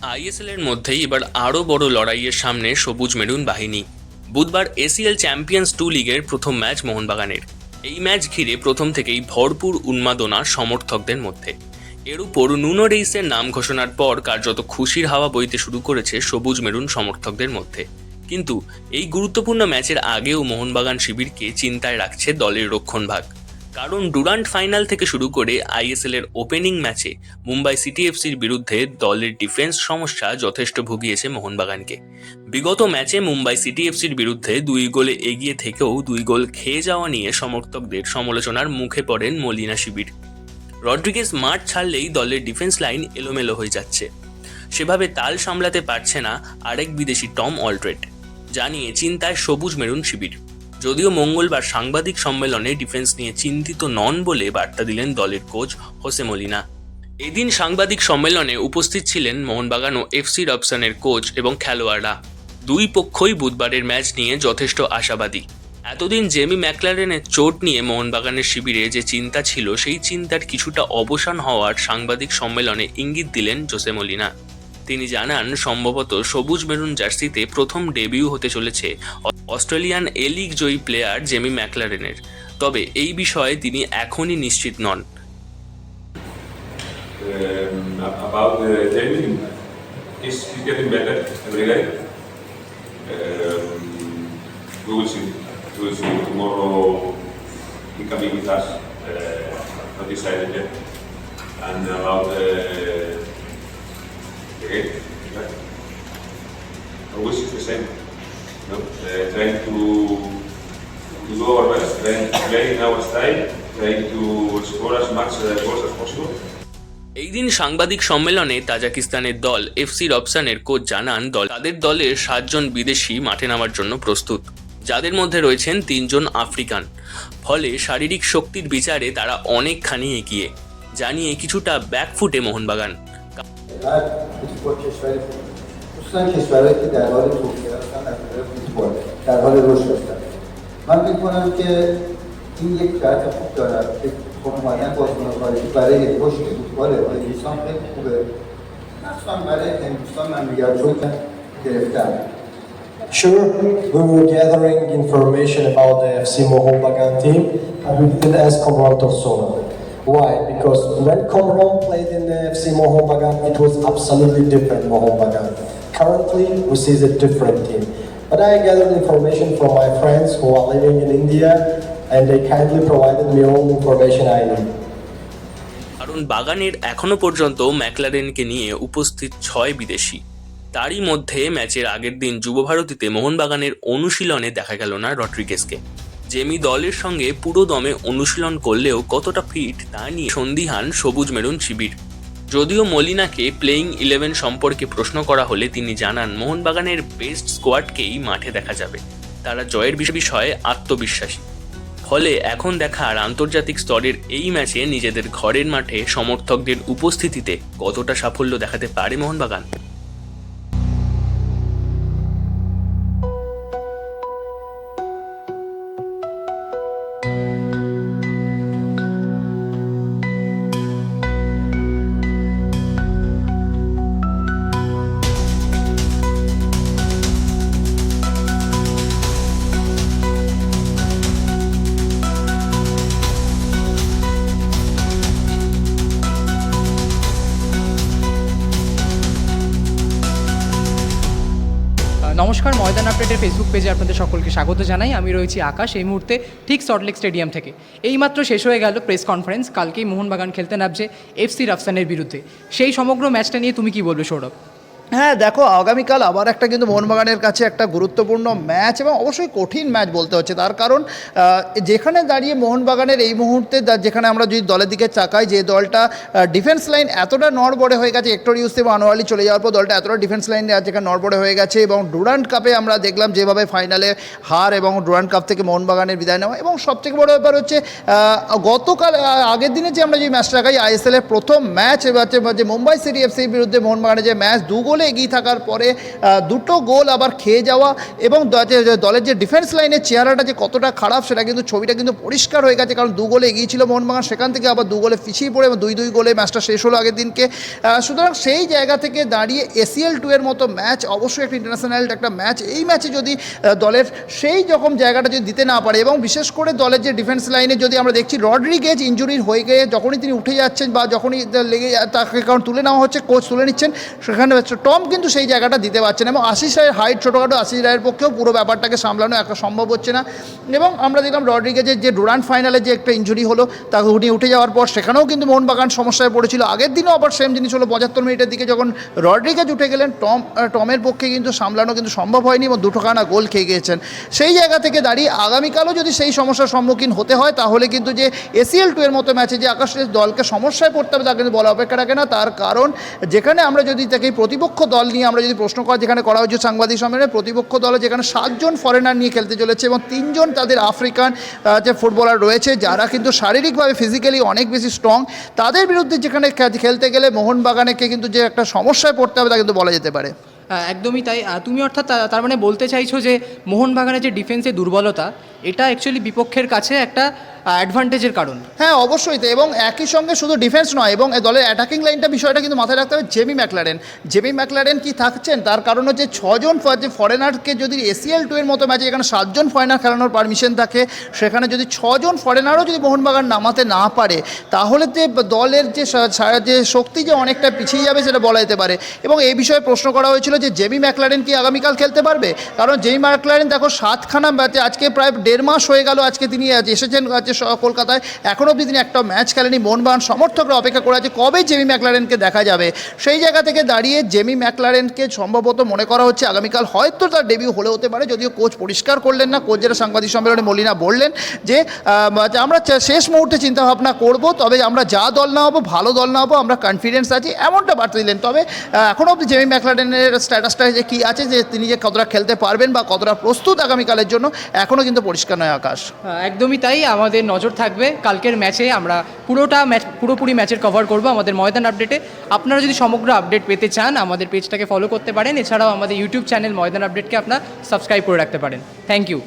ISL এর মধ্যেই এবার আরও বড় লড়াইয়ের সামনে সবুজ মেরুন বাহিনী। বুধবার এসিএল চ্যাম্পিয়ন্স 2 লিগের প্রথম ম্যাচ মোহনবাগানের। এই ম্যাচ ঘিরে প্রথম থেকেই ভরপুর উন্মাদনা সমর্থকদের মধ্যে। এর উপর নুনো রেইসের নাম ঘোষণার পর কার্যত খুশির হাওয়া বইতে শুরু করেছে সবুজ মেরুন সমর্থকদের মধ্যে। কিন্তু এই গুরুত্বপূর্ণ ম্যাচের আগেও মোহনবাগান শিবিরকে চিন্তায় রাখছে দলের রক্ষণভাগ। কারণ ডুরান্ট ফাইনাল থেকে শুরু করে আইএসএল এর ওপেনিং ম্যাচে মুম্বাই সিটি এফসির বিরুদ্ধে দলের ডিফেন্স সমস্যা যথেষ্ট ভুগিয়েছে মোহনবাগানকে। বিগত ম্যাচে মুম্বাই সিটি এফসির বিরুদ্ধে 2 গোলে এগিয়ে থেকেও 2 গোল খেয়ে যাওয়া নিয়ে সমর্থকদের সমালোচনার মুখে পড়েন মলিনা শিবির। রড্রিগেজ মাঠ ছাড়লেই দলের ডিফেন্স লাইন এলোমেলো হয়ে যাচ্ছে, সেভাবে তাল সামলাতে পারছে না আরেক বিদেশি টম অলড্রেড, জানিয়ে চিন্তায় সবুজ মেরুন শিবির। যদিও মঙ্গলবার সাংবাদিক সম্মেলনে ডিফেন্স নিয়ে চিন্তিত নন বলে বার্তা দিলেন দলের কোচ হোসে মলিনা। এদিন সাংবাদিক সম্মেলনে উপস্থিত ছিলেন মোহনবাগান ও এফসি রবসনের কোচ এবং খেলোয়াড়রা। দুই পক্ষই বুধবারের ম্যাচ নিয়ে যথেষ্ট আশাবাদী। এতদিন জেমি ম্যাকলারেনের চোট নিয়ে মোহনবাগানের শিবিরে যে চিন্তা ছিল, সেই চিন্তার কিছুটা অবসান হওয়ার সাংবাদিক সম্মেলনে ইঙ্গিত দিলেন জোসে মলিনা। তিনি জানান, সম্ভবত সবুজ মেরুন জার্সিতে প্রথম ডেবিউ হতে চলেছে অস্ট্রেলিয়ান এ লিগ জয়ী প্লেয়ার জেমি ম্যাকলারেনের। তবে এই বিষয়ে তিনি এখনই নিশ্চিত নন। About Jamie, he's getting better every day. We will see. We will see tomorrow. He can be with us. Not decided yet. And about the game, right? I wish it's the same. No, trying to do our best, trying to play in our style, trying to score as much goals as possible. এই দিন সাংবাদিক সম্মেলনে তাজিকিস্তানের দল FC রবসানের coach জানান, তাদের দলের 7 জন বিদেশি মাঠে নামার জন্য প্রস্তুত, যাদের মধ্যে রয়েছেন 3 জন আফ্রিকান। ফলে শারীরিক শক্তির বিচারে তারা অনেকখানি এগিয়ে, জানিয়ে কিছুটা ব্যাকফুটে Mohun Bagan. اومدن بازیکن‌های برای رشد فوتبال دوستان خیلی خوبه. مخصوصا برای هندوستان من میگم چون گرفتم. Sure, we were gathering information about the FC Mohobagan team, and we didn't ask Komran Torsona. Why? Because when Komran played in the FC Mohobagan, it was absolutely different Mohobagan. Currently, we see a different team. But I gathered information from my friends who are living in India, and they kindly provided me all information I need. কারণ বাগানের এখনো পর্যন্ত ম্যাকলারেনকে নিয়ে উপস্থিত 6 বিদেশি। তারই মধ্যে ম্যাচের আগের দিন যুবভারতীতে মোহনবাগানের অনুশীলনে দেখা গেল না রড্রিগেজকে। জেমি দলের সঙ্গে পুরো দমে অনুশীলন করলেও কতটা ফিট তা নিয়ে সন্দিহান সবুজ মেরুন শিবির। যদিও মলিনাকে প্লেইং 11 সম্পর্কে প্রশ্ন করা হলে তিনি জানান, মোহনবাগানের বেস্ট স্কোয়াডকেই মাঠে দেখা যাবে। তারা জয়ের বিষয়ে আত্মবিশ্বাসী। ফলে এখন দেখার আন্তর্জাতিক স্তরের এই ম্যাচে নিজেদের ঘরের মাঠে সমর্থকদের উপস্থিতিতে কতটা সাফল্য দেখাতে পারে মোহনবাগান। নমস্কার, ময়দান আপডেটের ফেসবুক পেজে আপনাদের সকলকে স্বাগত জানাই। আমি রয়েছি আকাশ এই মুহূর্তে ঠিক সল্টলেক স্টেডিয়াম থেকে। এইমাত্র শেষ হয়ে গেল প্রেস কনফারেন্স। কালকেই মোহনবাগান খেলতে নামছে এফসি রবসানের বিরুদ্ধে। সেই সমগ্র ম্যাচটা নিয়ে তুমি কি বলবে সৌরভ? হ্যাঁ দেখো, আগামীকাল আবার একটা কিন্তু মোহনবাগানের কাছে একটা গুরুত্বপূর্ণ ম্যাচ এবং অবশ্যই কঠিন ম্যাচ বলতে হচ্ছে। তার কারণ যেখানে দাঁড়িয়ে মোহনবাগানের এই মুহূর্তে যেখানে আমরা যদি দলের দিকে তাকাই, যে দলটা ডিফেন্স লাইন এতটা নড়বড়ে হয়ে গেছে, হেক্টর ইউসুফ এবং আনোয়ার চলে যাওয়ার পর দলটা এতটা ডিফেন্স লাইন যেখানে নড়বড়ে হয়ে গেছে, এবং ডুরান্ট কাপে আমরা দেখলাম যেভাবে ফাইনালে হার এবং ডুরান্ট কাপ থেকে মোহনবাগানের বিদায় নেওয়া। এবং সবথেকে বড় ব্যাপার হচ্ছে গতকাল আগের দিনে যে আমরা যে ম্যাচটা দেখাই আইএসএলের প্রথম ম্যাচ যে মুম্বাই সিটি এফসির বিরুদ্ধে মোহনবাগানের যে ম্যাচ 2 গোলে গোলে এগিয়ে থাকার পরে দুটো গোল আবার খেয়ে যাওয়া এবং দলের যে ডিফেন্স লাইনের চেহারাটা যে কতটা খারাপ সেটা কিন্তু ছবিটা কিন্তু পরিষ্কার হয়ে গেছে, কারণ 2 গোলে এগিয়েছিল মোহনবাগান, সেখান থেকে আবার 2 গোলে পিছিয়ে পড়ে এবং 2-2 গোলে ম্যাচটা শেষ হলো আগের দিনকে। সুতরাং সেই জায়গা থেকে দাঁড়িয়ে ACL 2 এর মতো ম্যাচ, অবশ্যই একটা ইন্টারন্যাশনাল একটা ম্যাচ, এই ম্যাচে যদি দলের সেই রকম জায়গাটা যদি দিতে না পারে এবং বিশেষ করে দলের যে ডিফেন্স লাইনে যদি আমরা দেখছি রড্রিগেজ ইনজুরির হয়ে গিয়ে যখনই তিনি উঠে যাচ্ছেন বা যখনই লেগে তাকে কারণ তুলে নেওয়া হচ্ছে, কোচ তুলে নিচ্ছেন, সেখানে টম কিন্তু সেই জায়গাটা দিতে পারছেন এবং আশিস রায়ের হাইট ছোটোখাটো, আশিস রায়ের পক্ষেও পুরো ব্যাপারটাকে সামলানো একটা সম্ভব হচ্ছে না। এবং আমরা দেখলাম রড্রিগেজের যে ডুরান্ট ফাইনালে যে একটা ইনজুরি হলো, তাকে উনি উঠে যাওয়ার পর সেখানেও কিন্তু মোহনবাগান সমস্যায় পড়েছিল। আগের দিনও আবার সেম জিনিস হলো, 75 মিনিটের দিকে যখন রড্রিগেজ উঠে গেলেন, টমের পক্ষে কিন্তু সামলানো কিন্তু সম্ভব হয়নি এবং 2খানা গোল খেয়ে গিয়েছেন। সেই জায়গা থেকে দাঁড়িয়ে আগামীকালও যদি সেই সমস্যার সম্মুখীন হতে হয় তাহলে কিন্তু যে ACL 2 এর মতো ম্যাচে যে আকাশের দলকে সমস্যায় পড়তে হবে তা কিন্তু বলা অপেক্ষা রাখে না। তার কারণ যেখানে আমরা যদি তাকে প্রতিপক্ষ দল নিয়ে আমরা যদি প্রশ্ন করা যেখানে করা হয়েছে সাংবাদিক সম্মেলনে, প্রতিপক্ষ দলে যেখানে 7 জন ফরেনার নিয়ে খেলতে চলেছে এবং 3 জন তাদের আফ্রিকান যে ফুটবলার রয়েছে যারা কিন্তু শারীরিকভাবে ফিজিক্যালি অনেক বেশি স্ট্রং, তাদের বিরুদ্ধে যেখানে খেলতে গেলে মোহনবাগানকে কিন্তু যে একটা সমস্যায় পড়তে হবে তা কিন্তু বলা যেতে পারে। একদমই তাই। তুমি অর্থাৎ তার মানে বলতে চাইছো যে মোহনবাগানের যে ডিফেন্সে দুর্বলতা, এটা অ্যাকচুয়ালি বিপক্ষের কাছে একটা অ্যাডভান্টেজের কারণ। হ্যাঁ, অবশ্যই তো, এবং একই সঙ্গে শুধু ডিফেন্স নয় এবং দলের অ্যাটাকিং লাইনটা বিষয়টা কিন্তু মাথায় রাখতে হবে। জেমি ম্যাকলারেন কি থাকছেন, তার কারণ হচ্ছে 6 জন ফরেনারকে যদি ACL 2 এর মতো ম্যাচে যেখানে 7 জন ফরেনার খেলানোর পারমিশন থাকে, সেখানে যদি 6 জন ফরেনারও যদি মোহনবাগান নামাতে না পারে তাহলে যে দলের যে শক্তি যে অনেকটা পিছিয়ে যাবে সেটা বলা যেতে পারে। এবং এই বিষয়ে প্রশ্ন করা হয়েছিল যে জেমি ম্যাকলারেন কি আগামীকাল খেলতে পারবে, কারণ জেমি ম্যাকলারেন দেখো 7খানা ম্যাচে আজকে প্রায় 1.5 মাস হয়ে গেল আজকে তিনি এসেছেন কলকাতায়, এখনও অবধি তিনি একটা ম্যাচ খেলেনি। মোহনবাগান সমর্থকরা অপেক্ষা করে আছে কবে জেমি ম্যাকলারেনকে দেখা যাবে। সেই জায়গা থেকে দাঁড়িয়ে জেমি ম্যাকলারেনকে সম্ভবত মনে করা হচ্ছে আগামীকাল হয়তো তার ডেবিউ হলে হতে পারে, যদিও কোচ পরিষ্কার করলেন না। কোচ যেটা সাংবাদিক সম্মেলনে মলিনা বললেন যে আমরা শেষ মুহূর্তে চিন্তাভাবনা করব, তবে আমরা যা দল না হবো, ভালো দল না হবো, আমরা কনফিডেন্স আছি, এমনটা বার্তা দিলেন। তবে এখনও অবধি জেমি ম্যাকলারেনের স্ট্যাটাসটা যে কী আছে, যে তিনি যে কতটা খেলতে পারবেন বা কতটা প্রস্তুত আগামীকালের জন্য, এখনও কিন্তু পরিষ্কার নয় আকাশ। একদমই তাই। আমাদের নজর থাকবে কালকের ম্যাচে, আমরা পুরোপুরি ম্যাচের কভার করব আমাদের ময়দান আপডেটে। আপনারা যদি সমগ্র আপডেট পেতে চান আমাদের পেজটাকে ফলো করতে পারেন, এছাড়াও আমাদের ইউটিউব চ্যানেল ময়দান আপডেটকে আপনারা সাবস্ক্রাইব করে রাখতে পারেন। Thank you.